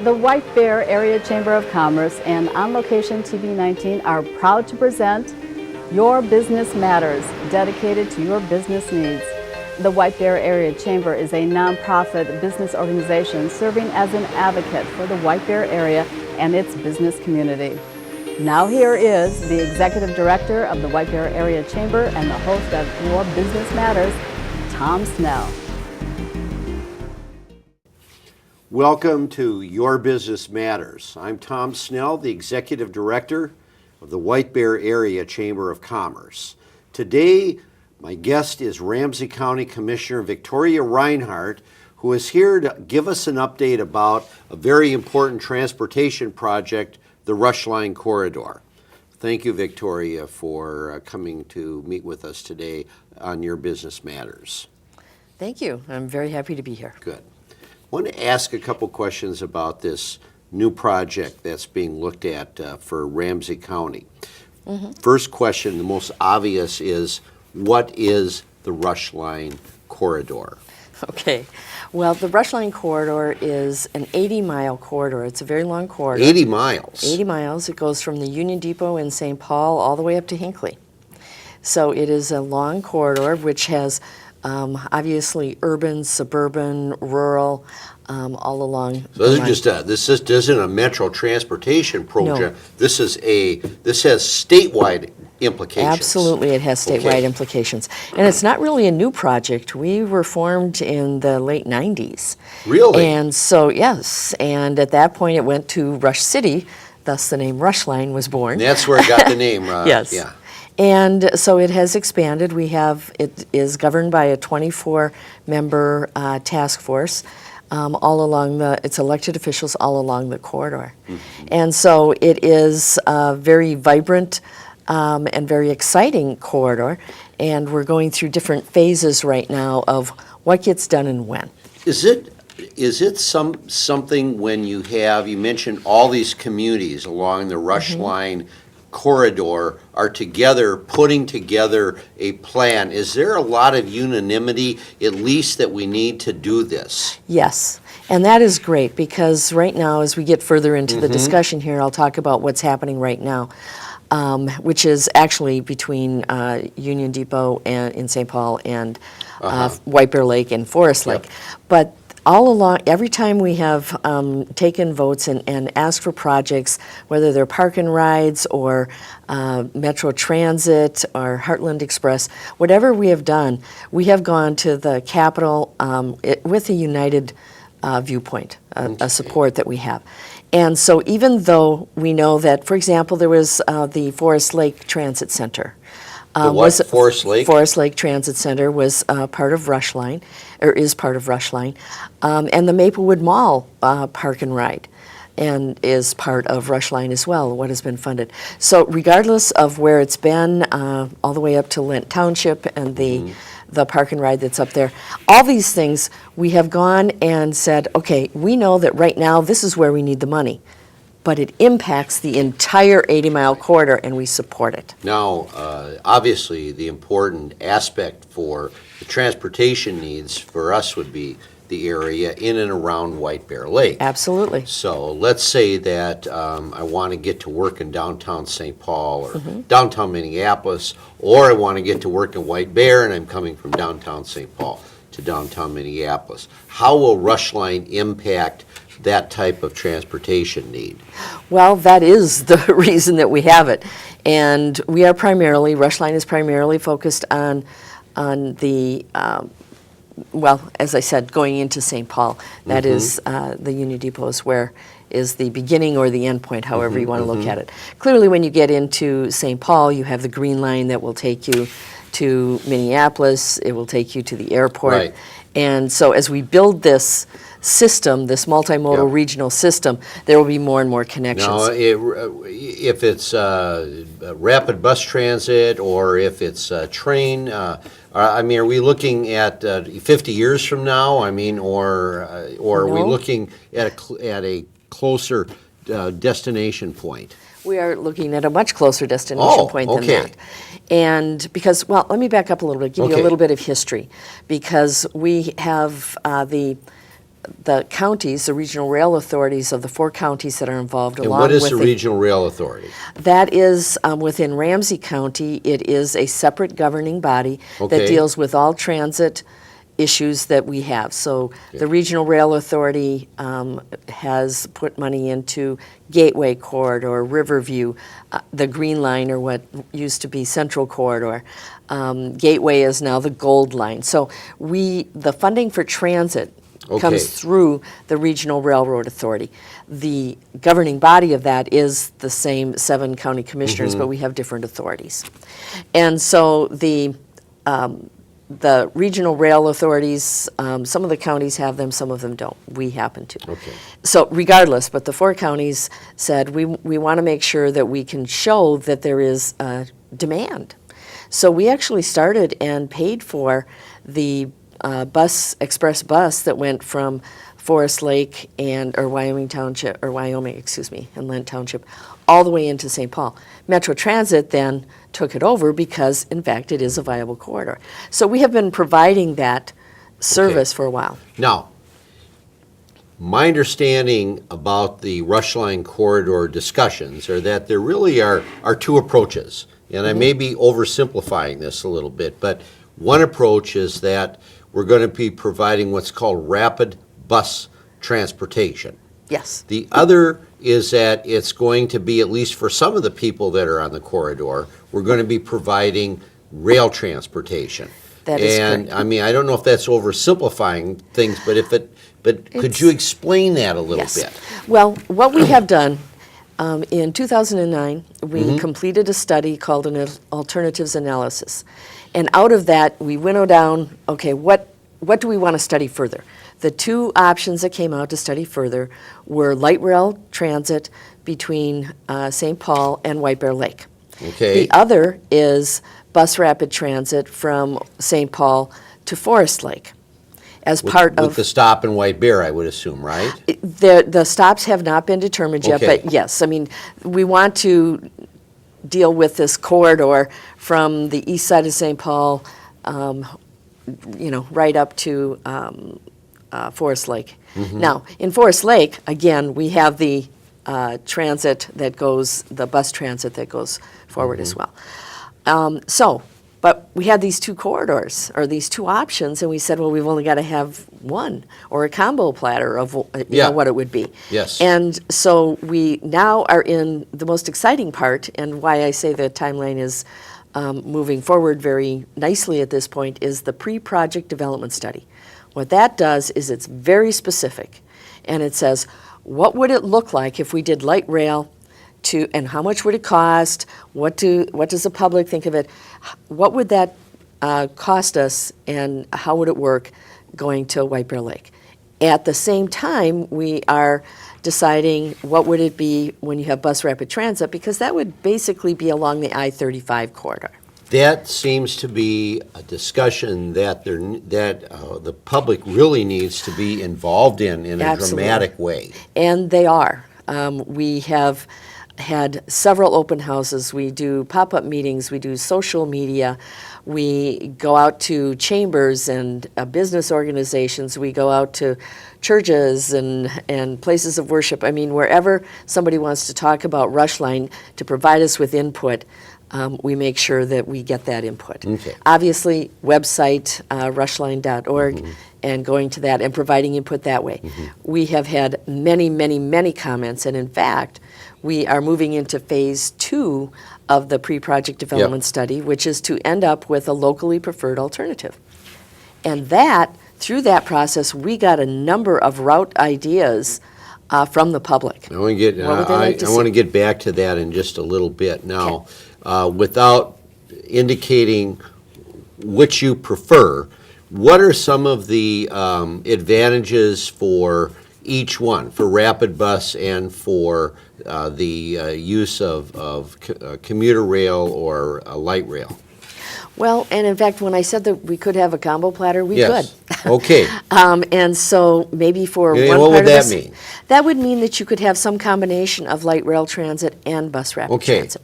The White Bear Area Chamber of Commerce and On Location TV 19 are proud to present Your Business Matters, dedicated to your business needs. The White Bear Area Chamber is a nonprofit business organization serving as an advocate for the White Bear area and its business community. Now here is the Executive Director of the White Bear Area Chamber and the host of Your Business Matters, Tom Snell. Welcome to Your Business Matters. I'm Tom Snell, the Executive Director of the White Bear Area Chamber of Commerce. Today, my guest is Ramsey County Commissioner Victoria Reinhardt, who is here to give us an update about a very important transportation project, the Rushline Corridor. Thank you, Victoria, for coming to meet with us today on Your Business Matters. Thank you. I'm very happy to be here. Good. I want to ask a couple questions about this new project that's being looked at for Ramsey County. First question, the most obvious, is what is the Rushline Corridor? Okay. Well, the Rushline Corridor is an 80-mile corridor. It's a very long corridor. 80 miles? 80 miles. It goes from the Union Depot in St. Paul all the way up to Hinckley. So it is a long corridor which has obviously urban, suburban, rural, all along. So this isn't a metro transportation project. No. This has statewide implications. Absolutely, it has statewide implications. And it's not really a new project. We were formed in the late 90s. Really? And so, yes, and at that point it went to Rush City, thus the name Rushline was born. And that's where it got the name. Yes. Yeah. And so it has expanded. It is governed by a 24-member task force all along it's elected officials all along the corridor. And so it is a very vibrant and very exciting corridor, and we're going through different phases right now of what gets done and when. Is it something when you mentioned all these communities along the Rushline corridor are putting together a plan? Is there a lot of unanimity, at least, that we need to do this? Yes, and that is great, because right now, as we get further into the discussion here, I'll talk about what's happening right now, which is actually between Union Depot in St. Paul and White Bear Lake and Forest Lake. But all along, every time we have taken votes and asked for projects, whether they're park and rides or Metro Transit or Heartland Express, whatever we have done, we have gone to the Capitol with a united viewpoint, a support that we have. And so even though we know that, for example, there was the Forest Lake Transit Center. Forest Lake? Forest Lake Transit Center was part of Rushline, or is part of Rushline. And the Maplewood Mall Park and Ride and is part of Rushline as well, what has been funded. So regardless of where it's been, all the way up to Lent Township and the park and ride that's up there, all these things, we have gone and said, okay, we know that right now this is where we need the money, but it impacts the entire 80-mile corridor, and we support it. Now, obviously, the important aspect for the transportation needs for us would be the area in and around White Bear Lake. Absolutely. So let's say that I want to get to work in downtown St. Paul or downtown Minneapolis, or I want to get to work in White Bear and I'm coming from downtown St. Paul to downtown Minneapolis. How will Rushline impact that type of transportation need? Well, that is the reason that we have it. And Rushline is primarily focused on the, as I said, going into St. Paul. That is the Union Depot is the beginning or the end point, however you want to look at it. Clearly, when you get into St. Paul, you have the Green Line that will take you to Minneapolis. It will take you to the airport. Right. And so as we build this system, this multimodal regional system, there will be more and more connections. Now, if it's rapid bus transit or if it's train, are we looking at 50 years from now? Or are we looking at a closer destination point? We are looking at a much closer destination point than that. And because, well, let me back up a little bit, give you a little bit of history, because we have the the counties, the regional rail authorities of the 4 counties that are involved, And along what is with the Regional Rail Authority? that is within Ramsey County. It is a separate governing body that Okay. deals with all transit issues that we have. So the Regional Rail Authority has put money into Gateway Corridor, Riverview, the Green Line, or what used to be Central Corridor. Gateway is now the Gold Line. So the funding for transit Okay. comes through the Regional Railroad Authority. The governing body of that is the same 7 county commissioners, but we have different authorities. And so the regional rail authorities, some of the counties have them, some of them don't. We happen to. Okay. So regardless, but the 4 counties said, we want to make sure that we can show that there is demand. So we actually started and paid for the express bus that went from Forest Lake or Wyoming, and Lent Township, all the way into St. Paul. Metro Transit then took it over because, in fact, it is a viable corridor. So we have been providing that service for a while. Now, my understanding about the Rushline Corridor discussions are that there really are 2 approaches. And I may be oversimplifying this a little bit, but one approach is that we're going to be providing what's called rapid bus transportation. Yes. The other is that it's going to be, at least for some of the people that are on the corridor, we're going to be providing rail transportation. That is And correct. I mean, I don't know if that's oversimplifying things, but could you explain that a little Yes. bit? Well, what we have done, in 2009, we completed a study called an alternatives analysis. And out of that, we winnowed down, okay, what do we want to study further? The 2 options that came out to study further were light rail transit between St. Paul and White Bear Lake. Okay. The other is bus rapid transit from St. Paul to Forest Lake as part With of the stop in White Bear, I would assume, right? the stops have not been determined yet, Okay. but yes, I mean, we want to deal with this corridor from the east side of St. Paul, right up to Forest Lake. Now, in Forest Lake, again, we have the transit that goes, the bus transit that goes forward as well. But we had these 2 corridors, or these 2 options, and we said, well, we've only got to have one, or a combo platter of Yeah. what it would be. Yes. And so we now are in the most exciting part, and why I say the timeline is moving forward very nicely at this point, is the pre-project development study. What that does is it's very specific, and it says, what would it look like if we did light rail and how much would it cost? What does the public think of it? What would that cost us, and how would it work going to White Bear Lake? At the same time, we are deciding what would it be when you have bus rapid transit, because that would basically be along the I-35 corridor. That seems to be a discussion that the public really needs to be involved in a Absolutely. dramatic way. And they are. We have had several open houses. We do pop-up meetings. We do social media. We go out to chambers and business organizations. We go out to churches and places of worship. I mean, wherever somebody wants to talk about Rushline to provide us with input, we make sure that we get that input. Okay. Obviously, website, rushline.org, and going to that and providing input that way. We have had many, many, many comments, and in fact, we are moving into phase 2 of the pre-project development study, which is to end up with a locally preferred alternative. And through that process, we got a number of route ideas from the public. I want to get What would they like to see? want to get back to that in just a little bit. Now, without indicating which you prefer, what are some of the advantages for each one, for rapid bus and for the use of commuter rail or light rail? Well, and in fact, when I said that we could have a combo platter, we Yes. could. Okay. And so maybe for Yeah, one what part would of that this, mean? that would mean that you could have some combination of light rail transit and bus rapid Okay. transit.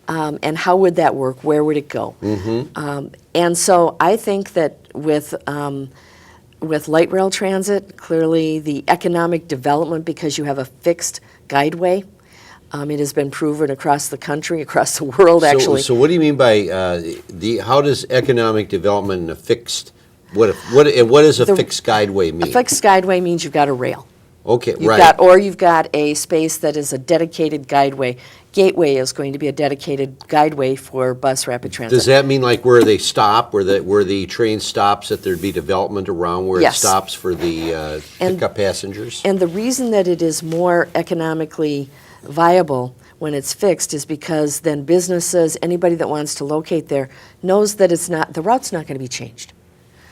And how would that work? Where would it go? And so I think that with with light rail transit, clearly the economic development, because you have a fixed guideway. It has been proven across the country, across the world, actually. So what do you mean by how does economic development in a fixed, what does a fixed guideway mean? A fixed guideway means you've got a rail. Okay, You've or you've got a space that is a dedicated guideway. Gateway is going to be a dedicated guideway for bus rapid transit. Does that mean like where they stop, where the train stops, that there'd be development around where it Yes. stops for the pickup passengers? And the reason that it is more economically viable when it's fixed is because then businesses, anybody that wants to locate there, knows that the route's not going to be changed.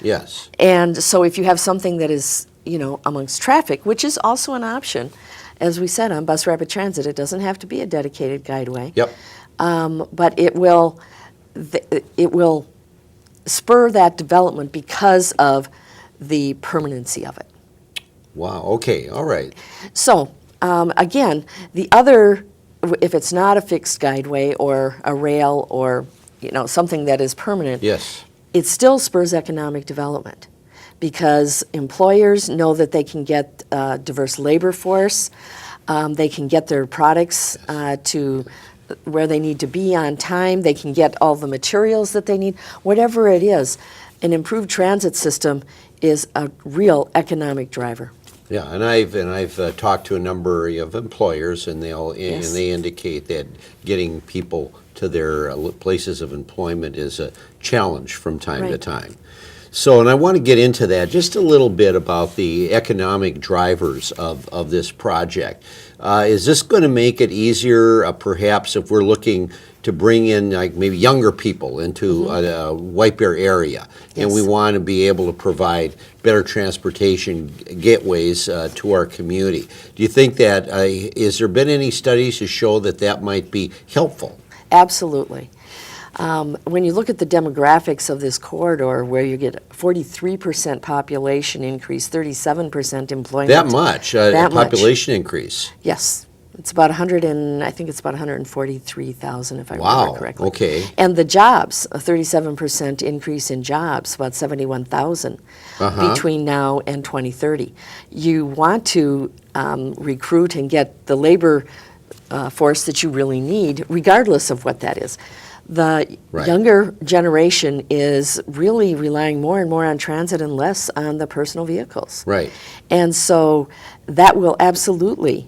Yes. And so if you have something that is, amongst traffic, which is also an option, as we said, on bus rapid transit, it doesn't have to be a dedicated guideway. Yep. But it will spur that development because of the permanency of it. Wow. Okay. All right. So, again, if it's not a fixed guideway or a rail or, something that is permanent, Yes. it still spurs economic development because employers know that they can get a diverse labor force, they can get their products to where they need to be on time, they can get all the materials that they need, whatever it is. An improved transit system is a real economic driver. Yeah, and I've talked to a number of employers, and Yes. they indicate that getting people to their places of employment is a challenge from time to Right. time. So, and I want to get into that just a little bit about the economic drivers of this project. Is this going to make it easier, perhaps, if we're looking to bring in like maybe younger people into a White Bear area, and we Yes. want to be able to provide better transportation gateways to our community? Do you think that, has there been any studies to show that that might be helpful? Absolutely. When you look at the demographics of this corridor, where you get 43% population increase, 37% employment. That much, That much. population increase? Yes. It's about 143,000, if I Wow, remember correctly. okay. And the jobs, a 37% increase in jobs, about 71,000 between now and 2030. You want to recruit and get the labor force that you really need, regardless of what that is. The Right. younger generation is really relying more and more on transit and less on the personal vehicles. Right. And so that will absolutely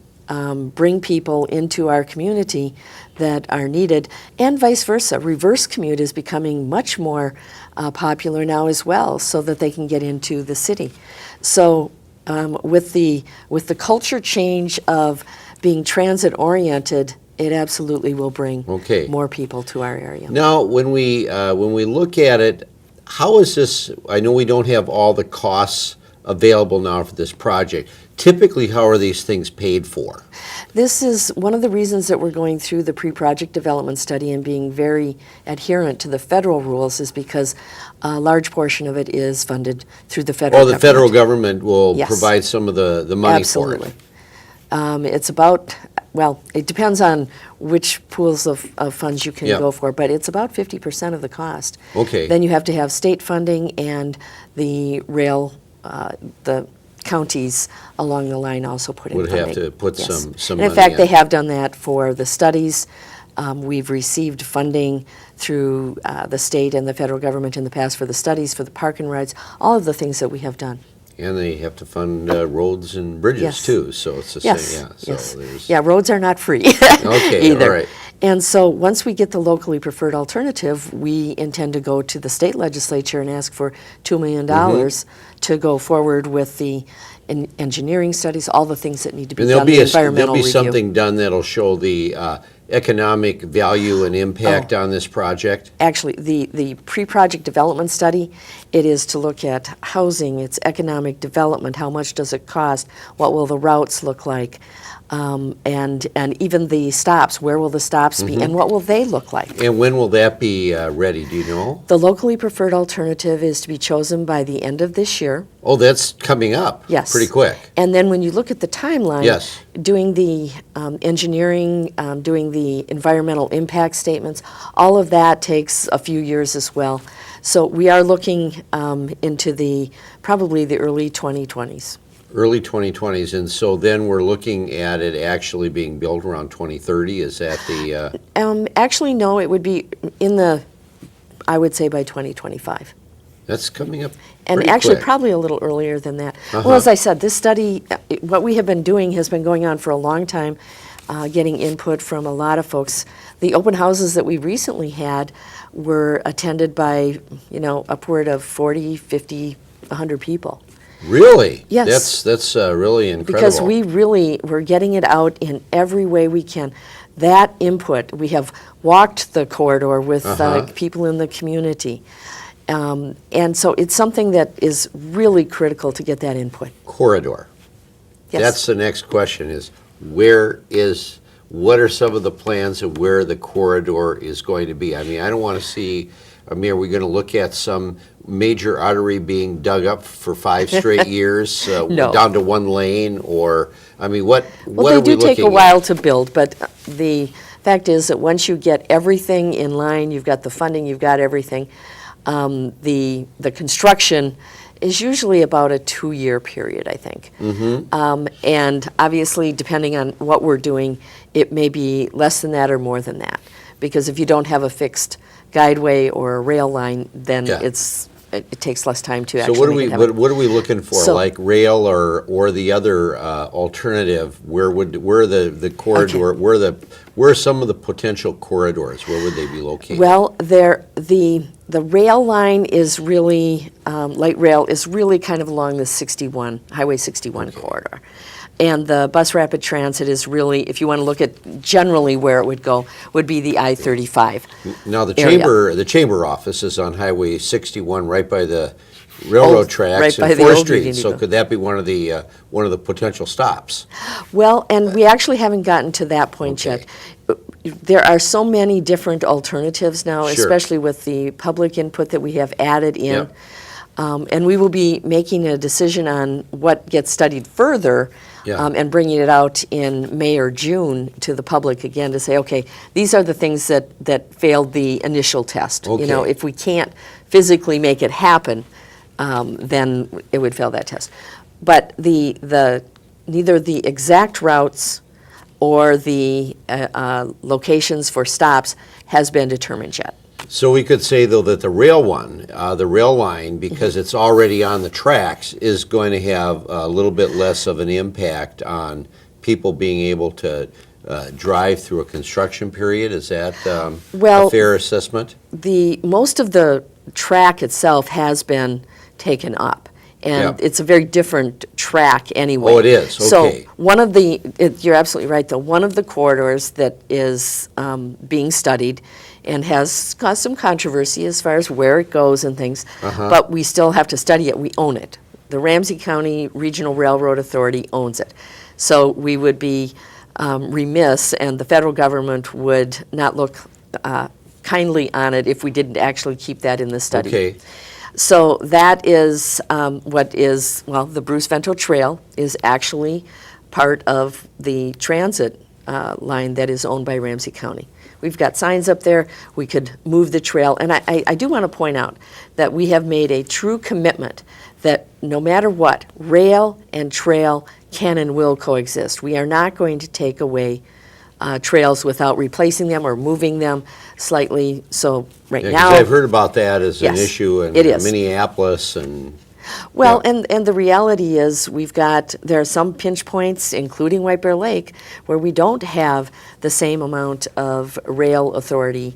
bring people into our community that are needed, and vice versa. Reverse commute is becoming much more popular now as well, so that they can get into the city. So with the culture change of being transit oriented, it absolutely will bring Okay. more people to our area. Now, when we look at it, how is this? I know we don't have all the costs available now for this project. Typically, how are these things paid for? This is one of the reasons that we're going through the pre-project development study and being very adherent to the federal rules is because a large portion of it is funded through the federal The government. federal government will Yes. provide some of the money Absolutely. for it. It's about, well, it depends on which pools of funds you can Yeah. go for, but it's about 50% of the cost. Okay. Then you have to have state funding and the rail, the counties along the line also put in Would funding. have to put Yes. some And money in fact, in. they have done that for the studies. We've received funding through the state and the federal government in the past for the studies, for the park and rides, all of the things that we have done. And they have to fund roads and bridges Yes. too, so it's the Yes, same, yeah. yes. So there's, Yeah, roads are not free Okay, either. all right. And so once we get the locally preferred alternative, we intend to go to the state legislature and ask for $2 million Mm-hmm. to go forward with the engineering studies, all the things that need to be And done, the there'll environmental be review. something done that'll show the economic value and impact on this project? Actually, the pre-project development study, it is to look at housing, its economic development, how much does it cost, what will the routes look like, and even the stops, where will the stops be, and what will they look like? And when will that be ready, do you know? The locally preferred alternative is to be chosen by the end of this year. Oh, that's coming up. Yes. Pretty quick. And then when you look at the timeline, Yes. doing the engineering, doing the environmental impact statements, all of that takes a few years as well. So we are looking into probably the early 2020s. Early 2020s, and so then we're looking at it actually being built around 2030. Is that the? Actually, no, it would be I would say by 2025. That's coming up. And pretty actually, quick. probably a little earlier than that. Uh-huh. Well, as I said, this study, what we have been doing has been going on for a long time, getting input from a lot of folks. The open houses that we recently had were attended by, upward of 40, 50, 100 people. Really? Yes. That's really incredible. Because we're getting it out in every way we can. That input, we have walked the corridor with people in the community. And so it's something that is really critical to get that input. Corridor. Yes. That's the next question is, what are some of the plans of where the corridor is going to be? I mean, I don't want to see, are we going to look at some major artery being dug up for 5 straight years, No. down to 1 lane, or, what are we Well, looking at? they do take a while to build, but the fact is that once you get everything in line, you've got the funding, you've got everything, the construction is usually about a 2-year period, I think. And obviously, depending on what we're doing, it may be less than that or more than that. Because if you don't have a fixed guideway or a rail line, then Yeah. it takes less time to So actually what are make we it happen. what are we looking for? So- Like rail or the other alternative? Where the corridor? Where are some of the potential corridors? Where would they be located? Well, the rail line is really, light rail is really kind of along the Highway 61 corridor. And the bus rapid transit is really, if you want to look at generally where it would go, would be the I-35. Now the area. chamber office is on Highway 61, right by the railroad tracks right by and the 4th old Street. Union So Depot. could that be one of the potential stops? Well, and we actually haven't gotten to that point Okay. yet. There are so many different alternatives now, Sure. especially with the public input that we have added in. Yep. And we will be making a decision on what gets studied further Yeah. and bringing it out in May or June to the public again to say, okay, these are the things that failed the initial test. Okay. If we can't physically make it happen, then it would fail that test. But neither the exact routes or the locations for stops has been determined yet. So we could say, though, that the rail line, because it's already on the tracks, is going to have a little bit less of an impact on people being able to drive through a construction period. Is that a Well, fair assessment? Most of the track itself has been taken up. And Yeah. it's a very different track anyway. Oh, it is? Okay. So you're absolutely right, though. One of the corridors that is being studied and has caused some controversy as far as where it goes and things, but we still have to study it. We own it. The Ramsey County Regional Railroad Authority owns it. So we would be remiss, and the federal government would not look kindly on it if we didn't actually keep that in the study. Okay. So that is the Bruce Vento Trail is actually part of the transit line that is owned by Ramsey County. We've got signs up there. We could move the trail. And I do want to point out that we have made a true commitment that no matter what, rail and trail can and will coexist. We are not going to take away trails without replacing them or moving them slightly. So right Yeah, now, 'cause I've heard about that as an Yes, issue in it is. Minneapolis and. well, Yeah. and the reality is there are some pinch points, including White Bear Lake, where we don't have the same amount of rail authority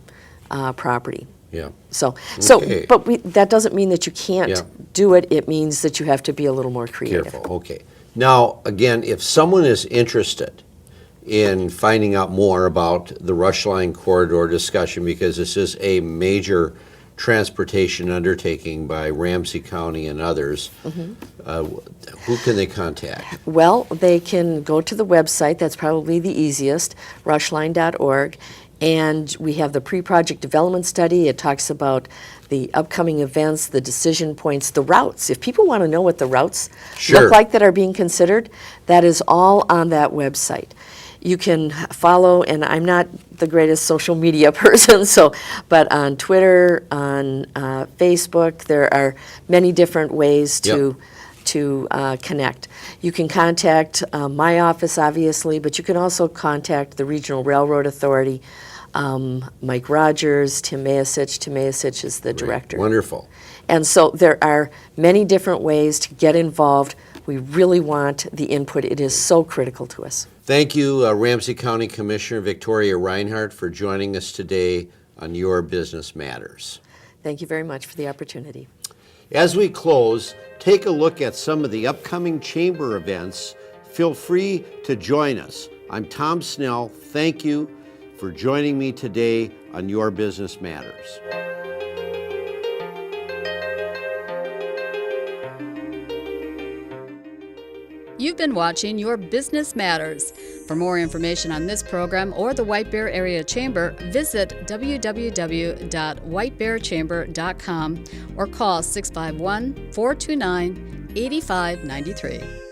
property. Yeah. So, but that doesn't mean that you can't Yeah. do it. It means that you have to be a little more creative. Careful, okay. Now, again, if someone is interested in finding out more about the Rushline Corridor discussion, because this is a major transportation undertaking by Ramsey County and others, who can they contact? Well, they can go to the website. That's probably the easiest, rushline.org. And we have the pre-project development study. It talks about the upcoming events, the decision points, the routes. If people want to know what the routes Sure. look like that are being considered, that is all on that website. You can follow, and I'm not the greatest social media person, but on Twitter, on Facebook, there are many different ways to connect. You can contact my office, obviously, but you can also contact the Regional Railroad Authority, Mike Rogers, Tim Mayasich. Tim Mayasich is the director. Wonderful. And so there are many different ways to get involved. We really want the input. It is so critical to us. Thank you, Ramsey County Commissioner Victoria Reinhardt, for joining us today on Your Business Matters. Thank you very much for the opportunity. As we close, take a look at some of the upcoming chamber events. Feel free to join us. I'm Tom Snell. Thank you for joining me today on Your Business Matters. You've been watching Your Business Matters. For more information on this program or the White Bear Area Chamber, visit www.whitebearchamber.com or call 651-429-8593.